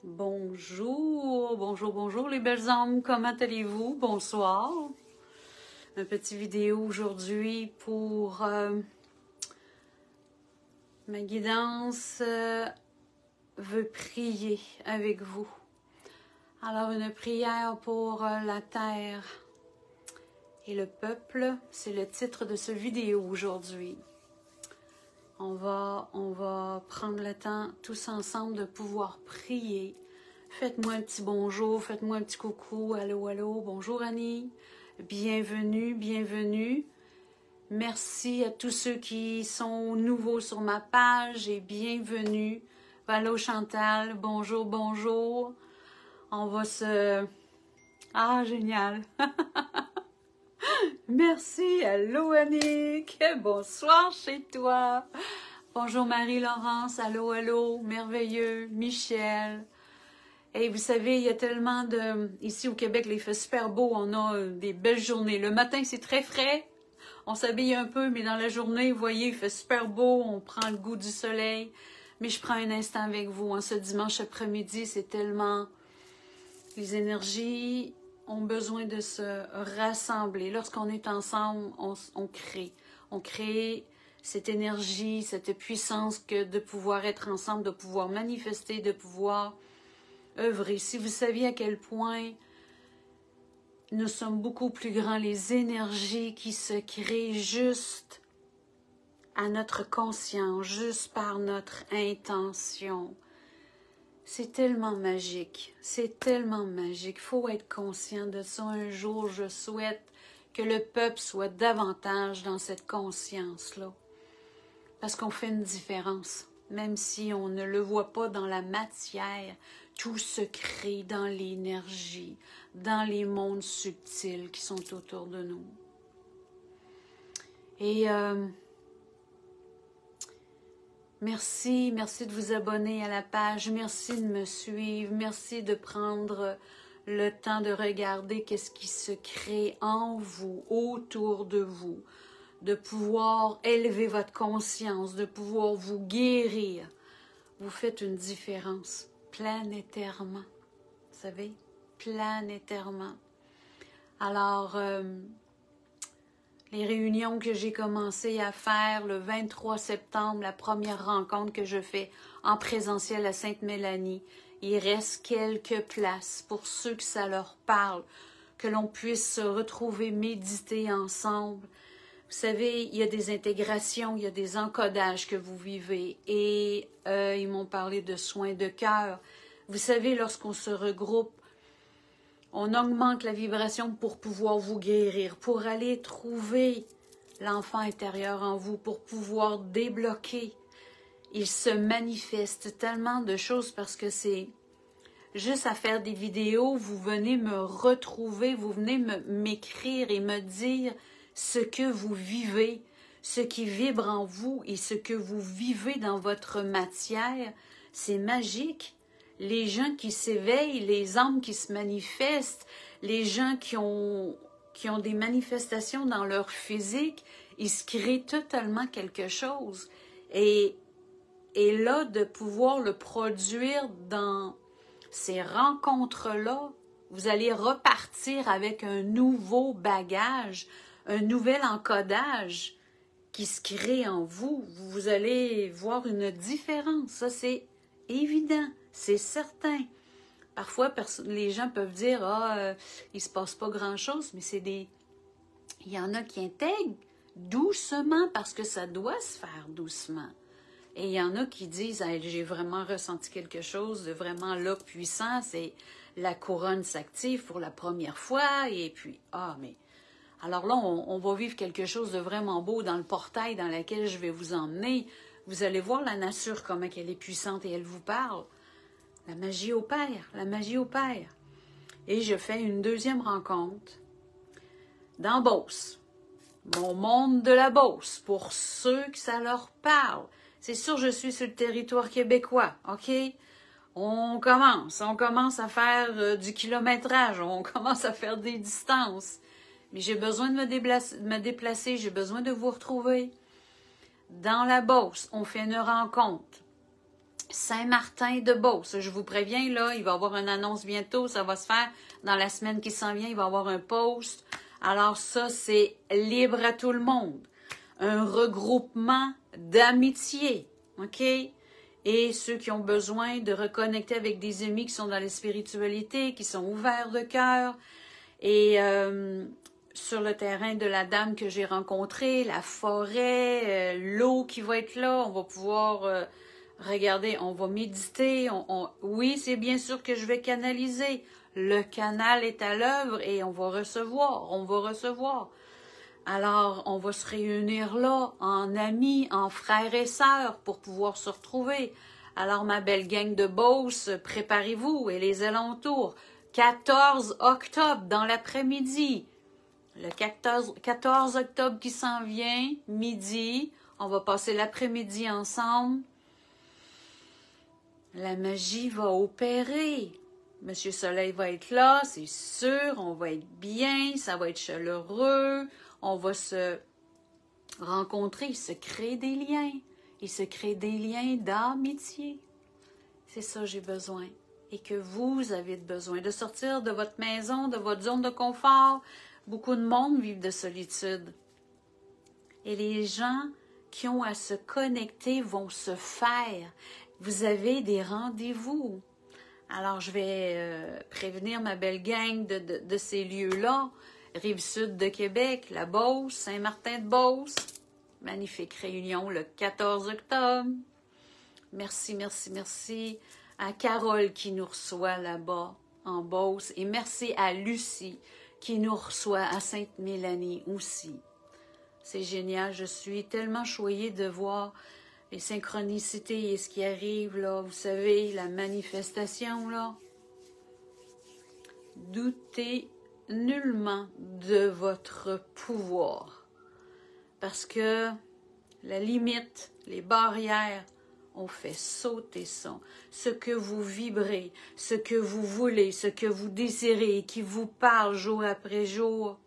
Bonjour, bonjour, bonjour les belles âmes, comment allez-vous? Bonsoir. Une petite vidéo aujourd'hui pour ma guidance veut prier avec vous. Alors une prière pour la terre et le peuple, c'est le titre de ce vidéo aujourd'hui. On va prendre le temps tous ensemble de pouvoir prier. Faites-moi un petit bonjour, faites-moi un petit coucou. Allô, allô, bonjour Annie. Bienvenue, bienvenue. Merci à tous ceux qui sont nouveaux sur ma page et bienvenue. Allô Chantal, bonjour, bonjour. On va se... Ah, génial. Merci, allô Annick. Bonsoir chez toi. Bonjour Marie-Laurence, allô, allô, merveilleux, Michel. Et vous savez, il y a tellement de... Ici au Québec, il fait super beau, on a des belles journées. Le matin, c'est très frais, on s'habille un peu, mais dans la journée, vous voyez, il fait super beau, on prend le goût du soleil. Mais je prends un instant avec vous, ce dimanche après-midi, c'est tellement... Les énergies ont besoin de se rassembler. Lorsqu'on est ensemble, on crée. On crée cette énergie, cette puissance que de pouvoir être ensemble, de pouvoir manifester, de pouvoir œuvrer. Si vous saviez à quel point nous sommes beaucoup plus grands, les énergies qui se créent juste à notre conscience, juste par notre intention. C'est tellement magique, c'est tellement magique. Il faut être conscient de ça. Un jour, je souhaite que le peuple soit davantage dans cette conscience-là. Parce qu'on fait une différence. Même si on ne le voit pas dans la matière, tout se crée dans l'énergie, dans les mondes subtils qui sont autour de nous. Et merci de vous abonner à la page, merci de me suivre, merci de prendre le temps de regarder qu'est-ce qui se crée en vous, autour de vous, de pouvoir élever votre conscience, de pouvoir vous guérir. Vous faites une différence planétairement, vous savez, planétairement. Alors, les réunions que j'ai commencé à faire le 23 septembre, la première rencontre que je fais en présentiel à Sainte-Mélanie, il reste quelques places pour ceux que ça leur parle, que l'on puisse se retrouver, méditer ensemble. Vous savez, il y a des intégrations, il y a des encodages que vous vivez et ils m'ont parlé de soins de cœur. Vous savez, lorsqu'on se regroupe, on augmente la vibration pour pouvoir vous guérir, pour aller trouver l'enfant intérieur en vous, pour pouvoir débloquer. Il se manifeste tellement de choses parce que c'est juste à faire des vidéos, vous venez me retrouver, vous venez m'écrire et me dire ce que vous vivez, ce qui vibre en vous et ce que vous vivez dans votre matière. C'est magique. Les gens qui s'éveillent, les âmes qui se manifestent, les gens qui ont des manifestations dans leur physique, ils se créent totalement quelque chose. Et là, de pouvoir le produire dans ces rencontres-là, vous allez repartir avec un nouveau bagage, un nouvel encodage qui se crée en vous. Vous allez voir une différence, ça c'est évident. C'est certain. Parfois, les gens peuvent dire « Ah, il ne se passe pas grand-chose », mais il y en a qui intègrent doucement parce que ça doit se faire doucement. Et il y en a qui disent « J'ai vraiment ressenti quelque chose de vraiment là puissant, c'est la couronne s'active pour la première fois. » Et puis, mais... Alors là, on va vivre quelque chose de vraiment beau dans le portail dans lequel je vais vous emmener. Vous allez voir la nature, comment elle est puissante et elle vous parle. La magie opère, la magie opère. Et je fais une deuxième rencontre dans Beauce, mon monde de la Beauce, pour ceux que ça leur parle. C'est sûr, je suis sur le territoire québécois, OK? On commence à faire du kilométrage, on commence à faire des distances. Mais j'ai besoin de me déplacer, j'ai besoin de vous retrouver. Dans la Beauce, on fait une rencontre. Saint-Martin-de-Beauce. Je vous préviens, là, il va y avoir une annonce bientôt. Ça va se faire dans la semaine qui s'en vient. Il va y avoir un post. Alors ça, c'est libre à tout le monde. Un regroupement d'amitié. OK? Et ceux qui ont besoin de reconnecter avec des amis qui sont dans la spiritualité, qui sont ouverts de cœur. Et sur le terrain de la dame que j'ai rencontrée, la forêt, l'eau qui va être là, on va pouvoir regarder, on va méditer. Oui, c'est bien sûr que je vais canaliser. Le canal est à l'œuvre et on va recevoir. Alors, on va se réunir là, en amis, en frères et sœurs, pour pouvoir se retrouver. Alors, ma belle gang de Beauce, préparez-vous et les alentours. 14 octobre, dans l'après-midi. Le 14 octobre qui s'en vient, midi. On va passer l'après-midi ensemble. La magie va opérer. Monsieur Soleil va être là, c'est sûr. On va être bien, ça va être chaleureux. On va se rencontrer, se créer des liens. Et se créer des liens d'amitié. C'est ça que j'ai besoin. Et que vous avez besoin de sortir de votre maison, de votre zone de confort. Beaucoup de monde vivent de solitude. Et les gens qui ont à se connecter vont se faire. Vous avez des rendez-vous. Alors, je vais prévenir ma belle gang de ces lieux-là. Rive-Sud de Québec, la Beauce, Saint-Martin-de-Beauce. Magnifique réunion le 14 octobre. Merci, merci, merci à Carole qui nous reçoit là-bas en Beauce. Et merci à Lucie qui nous reçoit à Sainte-Mélanie aussi. C'est génial, je suis tellement choyée de voir les synchronicités et ce qui arrive là. Vous savez, la manifestation là. Doutez nullement de votre pouvoir. Parce que la limite, les barrières, on fait sauter ça. Ce que vous vibrez, ce que vous voulez, ce que vous désirez, qui vous parle jour après jour,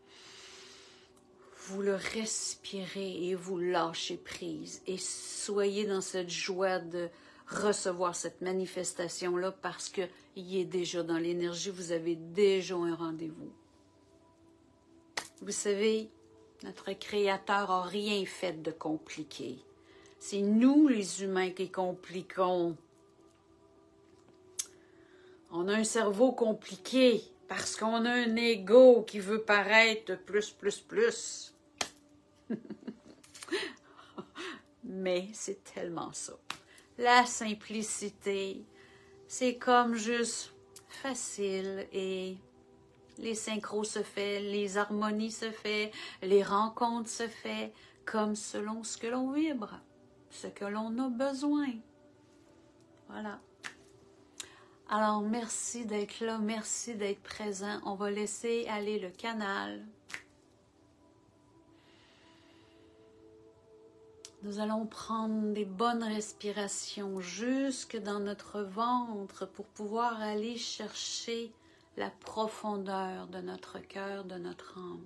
vous le respirez et vous lâchez prise. Et soyez dans cette joie de recevoir cette manifestation-là parce qu'il est déjà dans l'énergie, vous avez déjà un rendez-vous. Vous savez, notre Créateur n'a rien fait de compliqué. C'est nous, les humains, qui compliquons. On a un cerveau compliqué parce qu'on a un ego qui veut paraître plus. Mais c'est tellement ça. La simplicité, c'est comme juste facile et les synchros se fait, les harmonies se fait, les rencontres se fait comme selon ce que l'on vibre, ce que l'on a besoin. Voilà. Alors, merci d'être là, merci d'être présent. On va laisser aller le canal. Nous allons prendre des bonnes respirations jusque dans notre ventre pour pouvoir aller chercher la profondeur de notre cœur, de notre âme.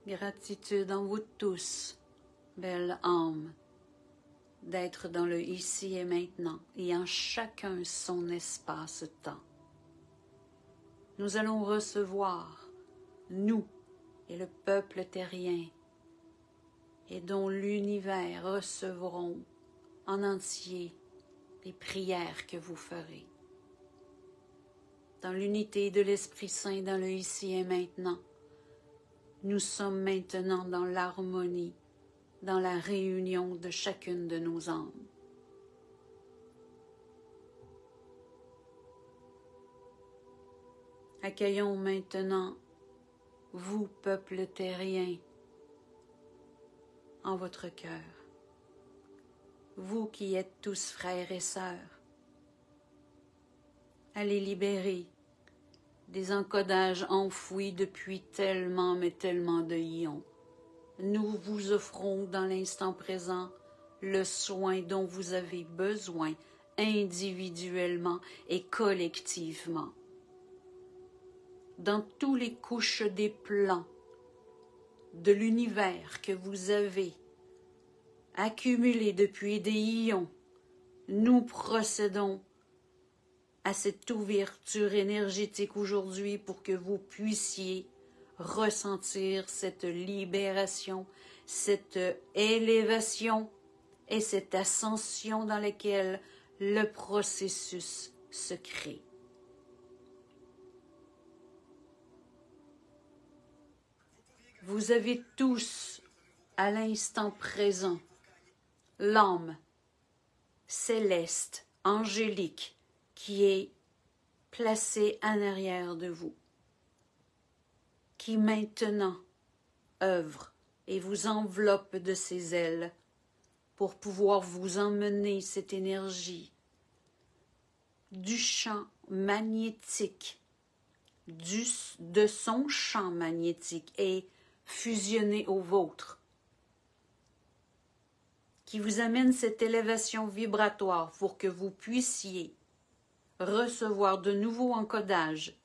Gratitude en vous tous, belle âme, d'être dans le ici et maintenant et en chacun son espace-temps. Nous allons recevoir, nous et le peuple terrien, et dont l'univers recevront en entier les prières que vous ferez. Dans l'unité de l'Esprit Saint, dans le ici et maintenant, nous sommes maintenant dans l'harmonie, dans la réunion de chacune de nos âmes. Accueillons maintenant, vous, peuple terrien, en votre cœur. Vous qui êtes tous frères et sœurs, allez libérer des encodages enfouis depuis tellement, mais tellement de ions. Nous vous offrons dans l'instant présent le soin dont vous avez besoin individuellement et collectivement. Dans toutes les couches des plans de l'univers que vous avez accumulés depuis des ions, nous procédons à cette ouverture énergétique aujourd'hui pour que vous puissiez ressentir cette libération, cette élévation et cette ascension dans laquelle le processus se crée. Vous avez tous, à l'instant présent, l'âme céleste, angélique, qui est placée en arrière de vous, qui maintenant œuvre et vous enveloppe de ses ailes pour pouvoir vous emmener cette énergie du champ magnétique, de son champ magnétique et fusionner au vôtre, qui vous amène cette élévation vibratoire pour que vous puissiez recevoir de nouveaux encodages,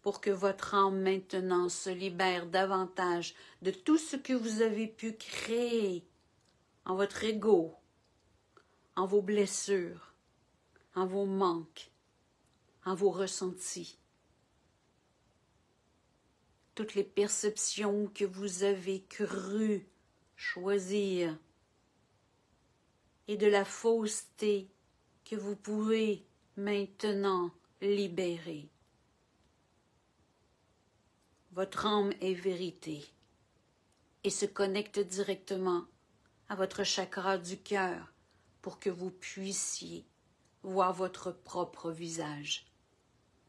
pour que votre âme maintenant se libère davantage de tout ce que vous avez pu créer en votre ego, en vos blessures, en vos manques, en vos ressentis. Toutes les perceptions que vous avez cru choisir et de la fausseté que vous pouvez maintenant libérer. Votre âme est vérité et se connecte directement à votre chakra du cœur pour que vous puissiez voir votre propre visage,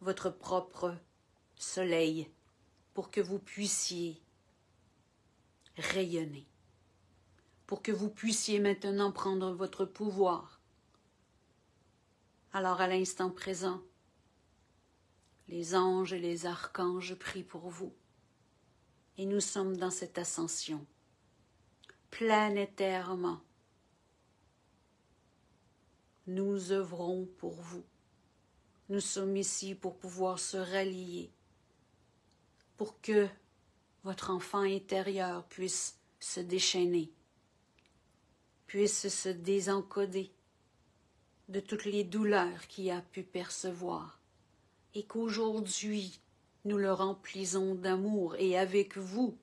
votre propre soleil, pour que vous puissiez rayonner, pour que vous puissiez maintenant prendre votre pouvoir. Alors à l'instant présent, les anges et les archanges prient pour vous. Et nous sommes dans cette ascension, planétairement. Nous œuvrons pour vous. Nous sommes ici pour pouvoir se rallier, pour que votre enfant intérieur puisse se déchaîner, puisse se désencoder de toutes les douleurs qu'il a pu percevoir, et qu'aujourd'hui, nous le remplissons d'amour, et avec vous,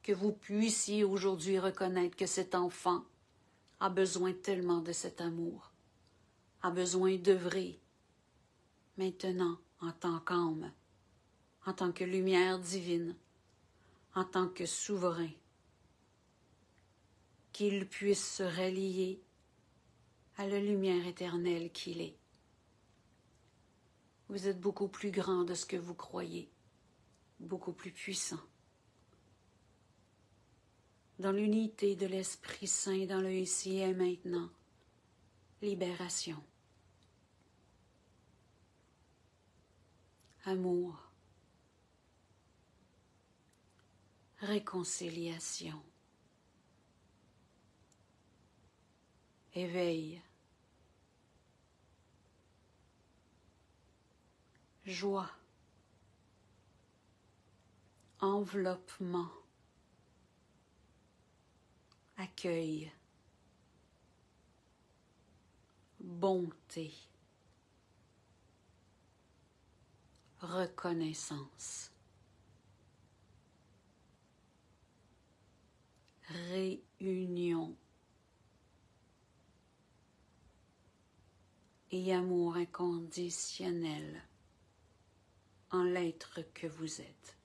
que vous puissiez aujourd'hui reconnaître que cet enfant a besoin tellement de cet amour, a besoin d'œuvrer maintenant en tant qu'âme, en tant que lumière divine, en tant que souverain, qu'il puisse se rallier à la lumière éternelle qu'il est. Vous êtes beaucoup plus grand de ce que vous croyez, beaucoup plus puissant. Dans l'unité de l'Esprit Saint, dans le ici et maintenant, libération, amour, réconciliation, éveil, joie, enveloppement, accueil, bonté, reconnaissance, réunion et amour inconditionnel en l'être que vous êtes.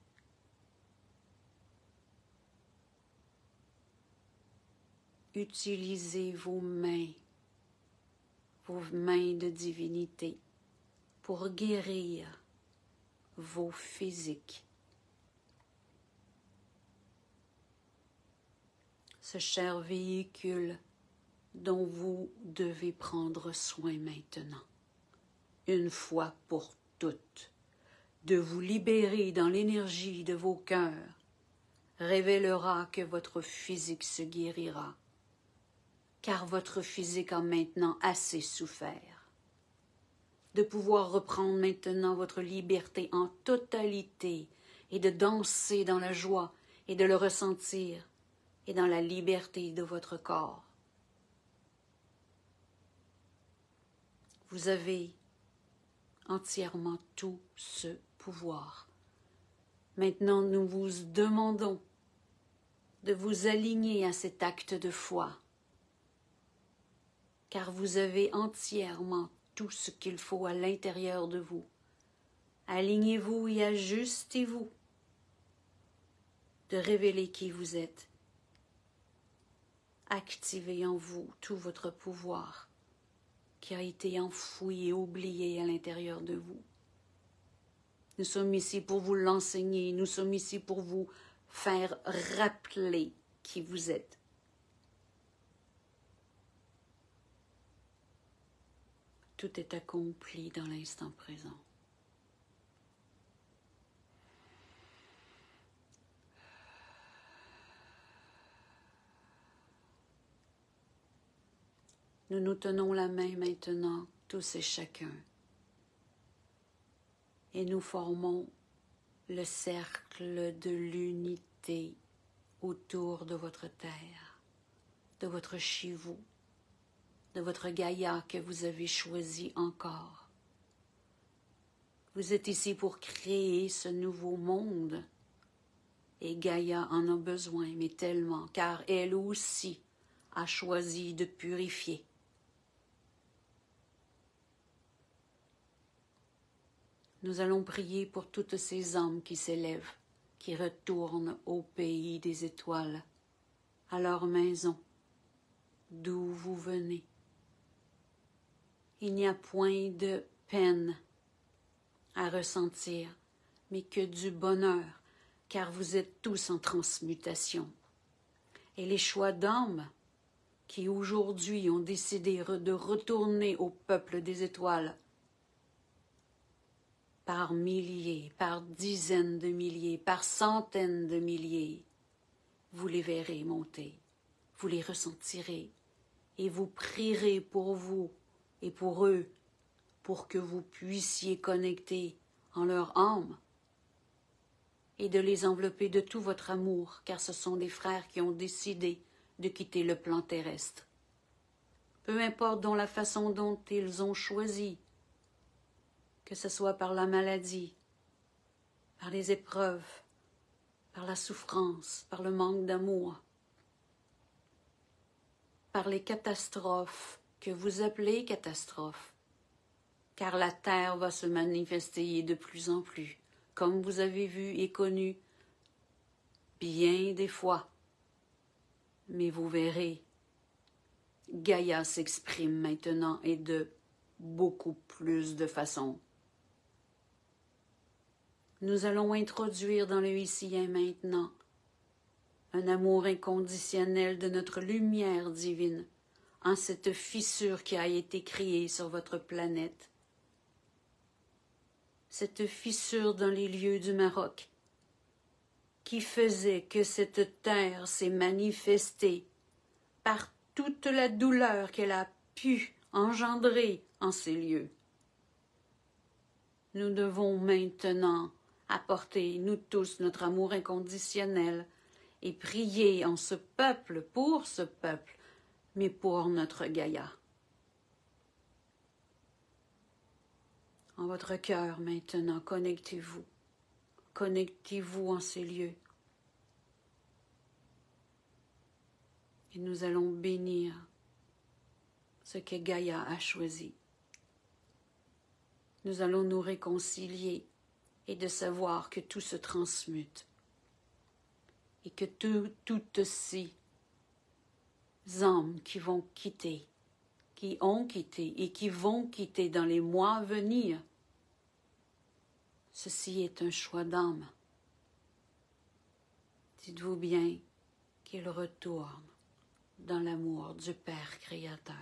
Utilisez vos mains de divinité pour guérir vos physiques. Ce cher véhicule dont vous devez prendre soin maintenant, une fois pour toutes, de vous libérer dans l'énergie de vos cœurs, révélera que votre physique se guérira, car votre physique a maintenant assez souffert. De pouvoir reprendre maintenant votre liberté en totalité et de danser dans la joie et de le ressentir et dans la liberté de votre corps. Vous avez entièrement tout ce pouvoir. Maintenant, nous vous demandons de vous aligner à cet acte de foi, car vous avez entièrement tout ce qu'il faut à l'intérieur de vous. Alignez-vous et ajustez-vous de révéler qui vous êtes. Activez en vous tout votre pouvoir qui a été enfoui et oublié à l'intérieur de vous. Nous sommes ici pour vous l'enseigner, nous sommes ici pour vous faire rappeler qui vous êtes. Tout est accompli dans l'instant présent. Nous nous tenons la main maintenant, tous et chacun, et nous formons le cercle de l'unité autour de votre terre, de votre Shivu, de votre Gaïa que vous avez choisi encore. Vous êtes ici pour créer ce nouveau monde, et Gaïa en a besoin, mais tellement, car elle aussi a choisi de purifier. Nous allons prier pour toutes ces âmes qui s'élèvent, qui retournent au pays des étoiles, à leur maison, d'où vous venez. Il n'y a point de peine à ressentir, mais que du bonheur, car vous êtes tous en transmutation. Et les choix d'âmes qui aujourd'hui ont décidé de retourner au peuple des étoiles, par milliers, par dizaines de milliers, par centaines de milliers, vous les verrez monter, vous les ressentirez, et vous prierez pour vous et pour eux, pour que vous puissiez connecter en leur âme et de les envelopper de tout votre amour, car ce sont des frères qui ont décidé de quitter le plan terrestre. Peu importe dont la façon dont ils ont choisi, que ce soit par la maladie, par les épreuves, par la souffrance, par le manque d'amour, par les catastrophes que vous appelez catastrophes, car la terre va se manifester de plus en plus, comme vous avez vu et connu bien des fois. Mais vous verrez, Gaïa s'exprime maintenant et de beaucoup plus de façons. Nous allons introduire dans le ici et maintenant un amour inconditionnel de notre lumière divine en cette fissure qui a été créée sur votre planète. Cette fissure dans les lieux du Maroc qui faisait que cette terre s'est manifestée par toute la douleur qu'elle a pu engendrer en ces lieux. Nous devons maintenant apporter, nous tous, notre amour inconditionnel et prier en ce peuple, pour ce peuple, mais pour notre Gaïa. En votre cœur maintenant, connectez-vous en ces lieux. Et nous allons bénir ce que Gaïa a choisi. Nous allons nous réconcilier et de savoir que tout se transmute et que toutes ces âmes qui vont quitter, qui ont quitté et qui vont quitter dans les mois à venir, ceci est un choix d'âme. Dites-vous bien qu'ils retournent dans l'amour du Père Créateur.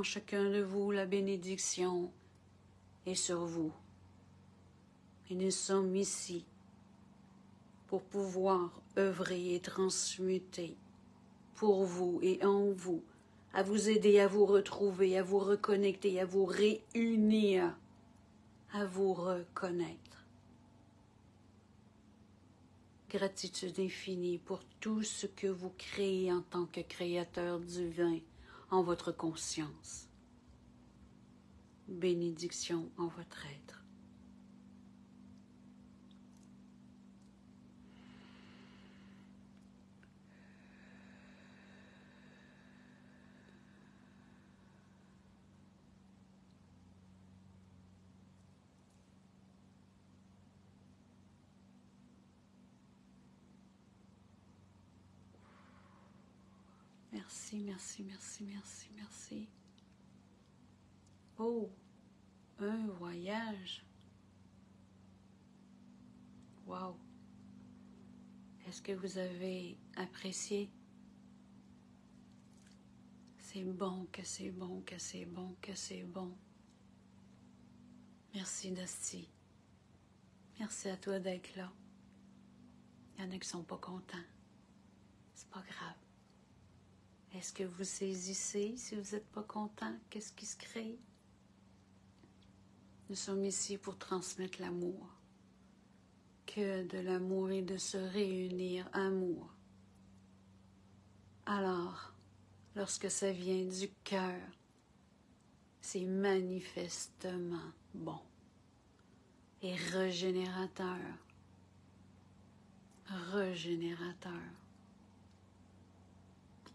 En chacun de vous, la bénédiction est sur vous. Et nous sommes ici pour pouvoir œuvrer et transmuter pour vous et en vous, à vous aider à vous retrouver, à vous reconnecter, à vous réunir, à vous reconnaître. Gratitude infinie pour tout ce que vous créez en tant que créateur divin en votre conscience. Bénédiction en votre être. Merci, merci, merci, merci, merci. Oh, un voyage. Wow. Est-ce que vous avez apprécié? C'est bon, que c'est bon, que c'est bon, que c'est bon. Merci, Dusty. Merci à toi d'être là. Il y en a qui ne sont pas contents. C'est pas grave. Est-ce que vous saisissez si vous n'êtes pas content? Qu'est-ce qui se crée? Nous sommes ici pour transmettre l'amour. Que de l'amour et de se réunir, amour. Alors, lorsque ça vient du cœur, c'est manifestement bon et régénérateur. Régénérateur.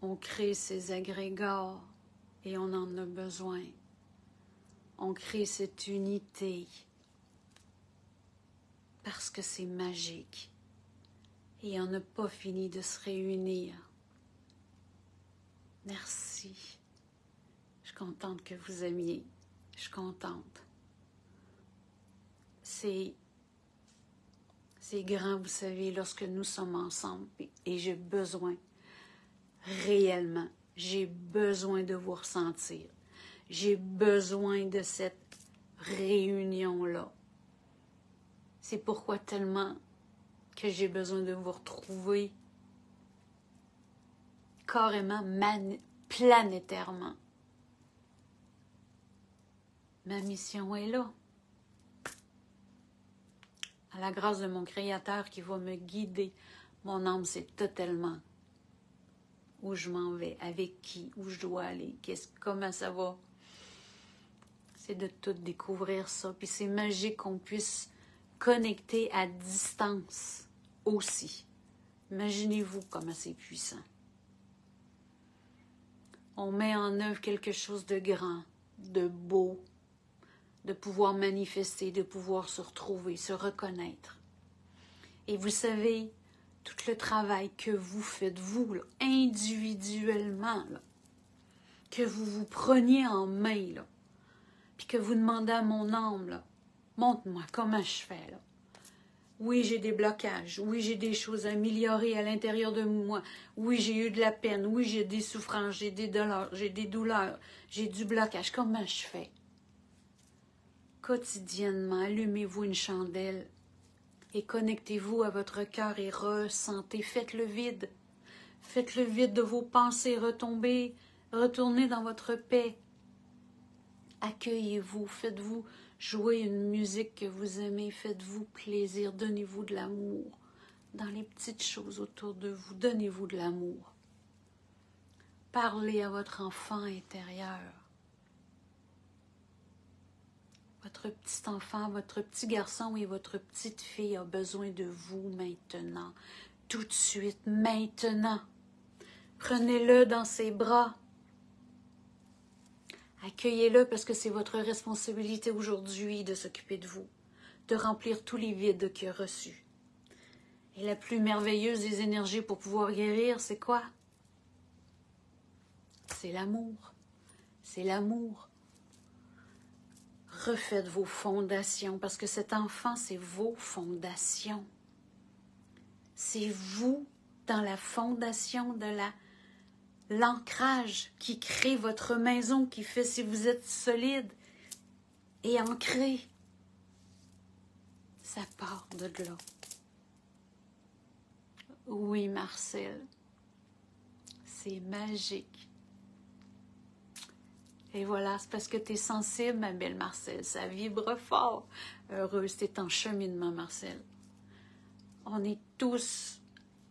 On crée ces agrégats et on en a besoin. On crée cette unité parce que c'est magique et on n'a pas fini de se réunir. Merci. Je suis contente que vous aimiez. Je suis contente. C'est grand, vous savez, lorsque nous sommes ensemble et j'ai besoin. Réellement, j'ai besoin de vous ressentir. J'ai besoin de cette réunion-là. C'est pourquoi tellement que j'ai besoin de vous retrouver carrément, planétairement. Ma mission est là. À la grâce de mon Créateur qui va me guider. Mon âme sait totalement où je m'en vais, avec qui, où je dois aller, comment ça va. C'est de tout découvrir ça. Puis c'est magique qu'on puisse connecter à distance aussi. Imaginez-vous comment c'est puissant. On met en œuvre quelque chose de grand, de beau, de pouvoir manifester, de pouvoir se retrouver, se reconnaître. Et vous savez, tout le travail que vous faites, vous, là, individuellement, là, que vous vous preniez en main, là, puis que vous demandez à mon âme, là, montre-moi comment je fais, là. Oui, j'ai des blocages. Oui, j'ai des choses à améliorer à l'intérieur de moi. Oui, j'ai eu de la peine. Oui, j'ai des souffrances, j'ai des douleurs, j'ai du blocage. Comment je fais? Quotidiennement, allumez-vous une chandelle et connectez-vous à votre cœur et ressentez. Faites le vide. Faites le vide de vos pensées. Retournez dans votre paix. Accueillez-vous. Faites-vous jouer une musique que vous aimez. Faites-vous plaisir. Donnez-vous de l'amour. Dans les petites choses autour de vous, donnez-vous de l'amour. Parlez à votre enfant intérieur. Votre petit enfant, votre petit garçon et votre petite fille a besoin de vous maintenant. Tout de suite, maintenant. Prenez-le dans ses bras. Accueillez-le parce que c'est votre responsabilité aujourd'hui de s'occuper de vous, de remplir tous les vides qu'il a reçus. Et la plus merveilleuse des énergies pour pouvoir guérir, c'est quoi? C'est l'amour. C'est l'amour. Refaites vos fondations parce que cet enfant, c'est vos fondations. C'est vous dans la fondation de l'ancrage qui crée votre maison, qui fait si vous êtes solide et ancré. Ça part de là. Oui, Marcel, c'est magique. Et voilà, c'est parce que tu es sensible, ma belle Marcel. Ça vibre fort. Heureuse, tu es en cheminement, Marcel. On est tous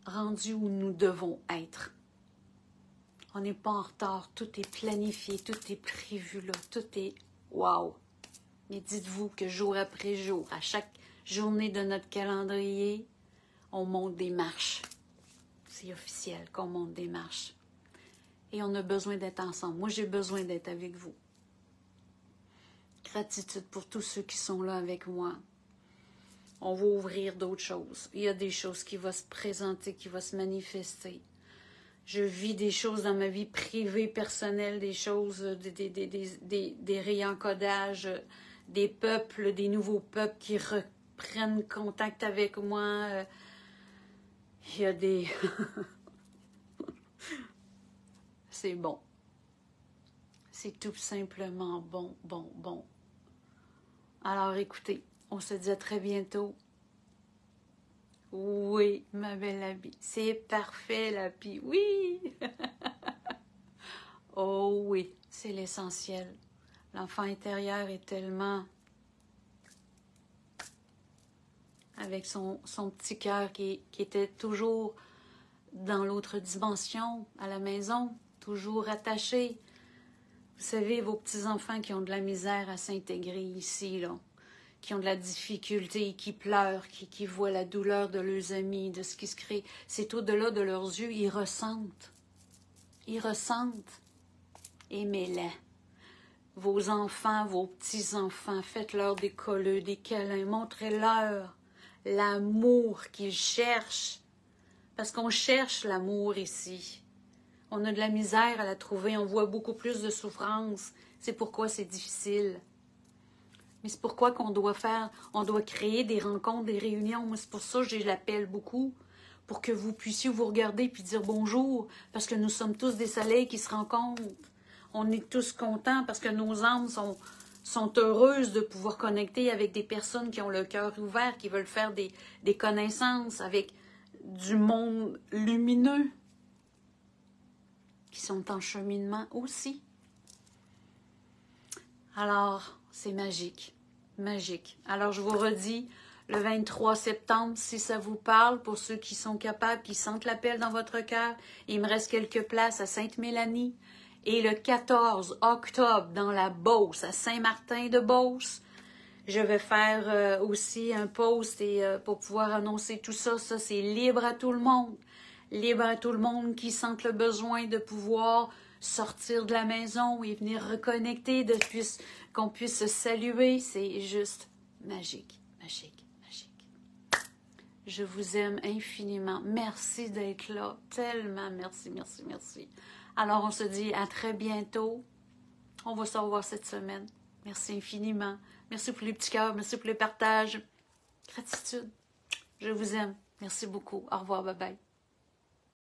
rendus où nous devons être. On n'est pas en retard. Tout est planifié, tout est prévu là. Tout est wow. Mais dites-vous que jour après jour, à chaque journée de notre calendrier, on monte des marches. C'est officiel qu'on monte des marches. Et on a besoin d'être ensemble. Moi, j'ai besoin d'être avec vous. Gratitude pour tous ceux qui sont là avec moi. On va ouvrir d'autres choses. Il y a des choses qui vont se présenter, qui vont se manifester. Je vis des choses dans ma vie privée, personnelle, des choses, des réencodages, des peuples, des nouveaux peuples qui reprennent contact avec moi. Il y a des... C'est bon. C'est tout simplement bon, bon, bon. Alors écoutez, on se dit à très bientôt. Oui, ma belle Abby. C'est parfait, l'Abby. Oui! Oh oui, c'est l'essentiel. L'enfant intérieur est tellement... avec son petit cœur qui était toujours dans l'autre dimension, à la maison, toujours attaché. Vous savez, vos petits-enfants qui ont de la misère à s'intégrer ici, là, qui ont de la difficulté, qui pleurent, qui voient la douleur de leurs amis, de ce qui se crée, c'est au-delà de leurs yeux, ils ressentent. Ils ressentent. Aimez-les. Vos enfants, vos petits-enfants, faites-leur des colleux, des câlins, montrez-leur l'amour qu'ils cherchent. Parce qu'on cherche l'amour ici. On a de la misère à la trouver, on voit beaucoup plus de souffrance. C'est pourquoi c'est difficile. Mais c'est pourquoi on doit créer des rencontres, des réunions. Moi, c'est pour ça que je l'appelle beaucoup, pour que vous puissiez vous regarder puis dire bonjour, parce que nous sommes tous des soleils qui se rencontrent. On est tous contents parce que nos âmes sont heureuses de pouvoir connecter avec des personnes qui ont le cœur ouvert, qui veulent faire des connaissances avec du monde lumineux, qui sont en cheminement aussi. Alors, c'est magique, magique. Alors, je vous redis, le 23 septembre, si ça vous parle, pour ceux qui sont capables, qui sentent l'appel dans votre cœur, il me reste quelques places à Sainte-Mélanie. Et le 14 octobre, dans la Beauce, à Saint-Martin-de-Beauce, je vais faire aussi un post pour pouvoir annoncer tout ça. Ça, c'est libre à tout le monde. Libre à tout le monde qui sente le besoin de pouvoir sortir de la maison et venir reconnecter, qu'on puisse se saluer. C'est juste magique, magique, magique. Je vous aime infiniment. Merci d'être là. Tellement merci, merci, merci. Alors, on se dit à très bientôt. On va se revoir cette semaine. Merci infiniment. Merci pour les petits cœurs. Merci pour le partage. Gratitude. Je vous aime. Merci beaucoup. Au revoir. Bye bye.